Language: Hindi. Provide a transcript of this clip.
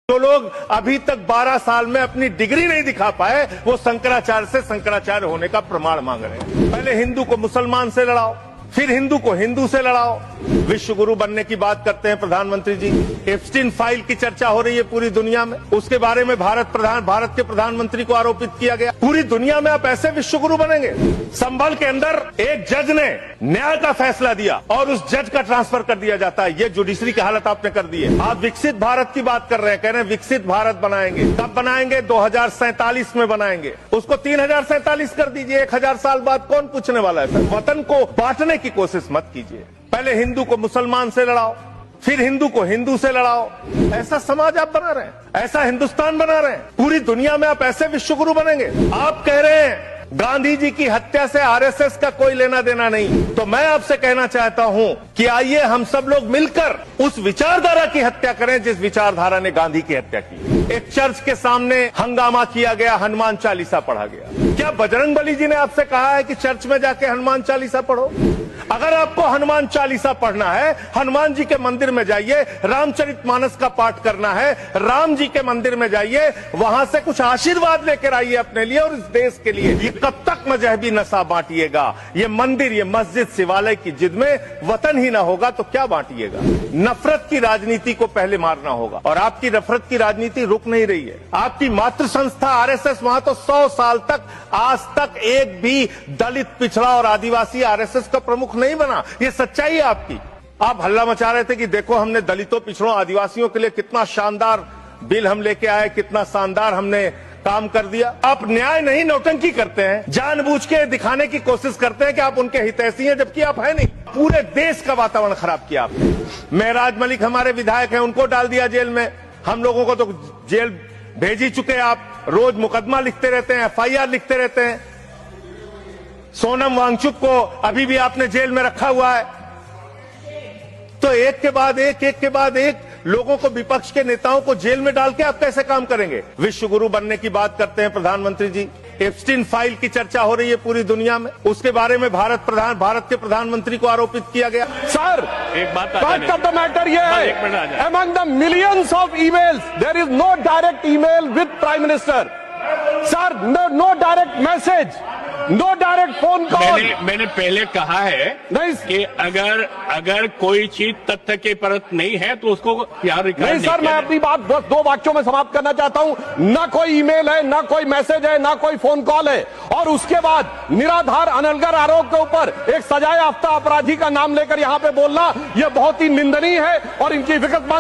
जो लोग अभी तक 12 साल में अपनी डिग्री नहीं दिखा पाए वो शंकराचार्य से शंकराचार्य होने का प्रमाण मांग रहे हैं। पहले हिंदू को मुसलमान से लड़ाओ, फिर हिंदू को हिंदू से लड़ाओ। विश्व गुरु बनने की बात करते हैं प्रधानमंत्री जी। एप्स्टीन फाइल की चर्चा हो रही है पूरी दुनिया में, उसके बारे में भारत के प्रधानमंत्री को आरोपित किया गया। पूरी दुनिया में आप ऐसे विश्व गुरु बनेंगे। संभल के अंदर एक जज ने न्याय का फैसला दिया और उस जज का ट्रांसफर कर दिया जाता है। ये जुडिशरी की हालत आपने कर दी है। आप विकसित भारत की बात कर रहे हैं, कह रहे हैं विकसित भारत बनाएंगे। कब बनाएंगे? 2047 में बनाएंगे। उसको 3047 कर दीजिए। 1000 साल बाद कौन पूछने वाला है? वतन को बांटने की कोशिश मत कीजिए। पहले हिंदू को मुसलमान से लड़ाओ, फिर हिंदू को हिंदू से लड़ाओ। ऐसा समाज आप बना रहे हैं, ऐसा हिंदुस्तान बना रहे हैं। पूरी दुनिया में आप ऐसे विश्व गुरु बनेंगे। आप कह रहे हैं गांधी जी की हत्या से आरएसएस का कोई लेना देना नहीं, तो मैं आपसे कहना चाहता हूं कि आइए हम सब लोग मिलकर उस विचारधारा की हत्या करें जिस विचारधारा ने गांधी की हत्या की। एक चर्च के सामने हंगामा किया गया, हनुमान चालीसा पढ़ा गया। क्या बजरंगबली जी ने आपसे कहा है कि चर्च में जाके हनुमान चालीसा पढ़ो? अगर आपको हनुमान चालीसा पढ़ना है, हनुमान जी के मंदिर में जाइए। रामचरितमानस का पाठ करना है, राम जी के मंदिर में जाइए, वहां से कुछ आशीर्वाद लेकर आइए अपने लिए और इस देश के लिए। ये कब तक मजहबी नशा बांटिएगा? ये मंदिर, ये मस्जिद, शिवालय की जिद में वतन ही ना होगा तो क्या बांटिएगा? नफरत की राजनीति को पहले मारना होगा और आपकी नफरत की राजनीति रुक नहीं रही है। आपकी मातृ संस्था आरएसएस, वहां तो 100 साल तक आज तक एक भी दलित, पिछड़ा और आदिवासी आरएसएस का प्रमुख नहीं बना। ये सच्चाई है आपकी। आप हल्ला मचा रहे थे कि देखो हमने दलितों, पिछड़ों, आदिवासियों के लिए कितना शानदार बिल हम लेके आए, कितना शानदार हमने काम कर दिया। आप न्याय नहीं, नौटंकी करते हैं, जानबूझ के दिखाने की कोशिश करते हैं कि आप उनके हितैषी हैं, जबकि आप है नहीं। पूरे देश का वातावरण खराब किया आपने। मेहराज मलिक हमारे विधायक हैं, उनको डाल दिया जेल में। हम लोगों को तो जेल भेज ही चुके। आप रोज मुकदमा लिखते रहते हैं, एफआईआर लिखते रहते हैं। सोनम वांगचुक को अभी भी आपने जेल में रखा हुआ है। तो एक के बाद एक लोगों को, विपक्ष के नेताओं को जेल में डाल के आप कैसे काम करेंगे? विश्व गुरु बनने की बात करते हैं प्रधानमंत्री जी। एप्स्टीन फाइल की चर्चा हो रही है पूरी दुनिया में, उसके बारे में भारत के प्रधानमंत्री को आरोपित किया गया। सर, एक बात ऑफ द मैटर ये है, among the millions of emails there is no direct email with prime minister. Sir, no direct message, no direct phone call. मैंने पहले कहा है नहीं कि अगर कोई चीज तथ्य के परत नहीं है तो उसको यार नहीं सर, मैं अपनी बात बस 2 वाक्यों में समाप्त करना चाहता हूं। ना कोई ईमेल है, ना कोई मैसेज है, ना कोई फोन कॉल है, और उसके बाद निराधार अनलगर आरोप के ऊपर एक सजायाफ्ता अपराधी का नाम लेकर यहां पे बोलना यह बहुत ही निंदनीय है और इनकी विगतमान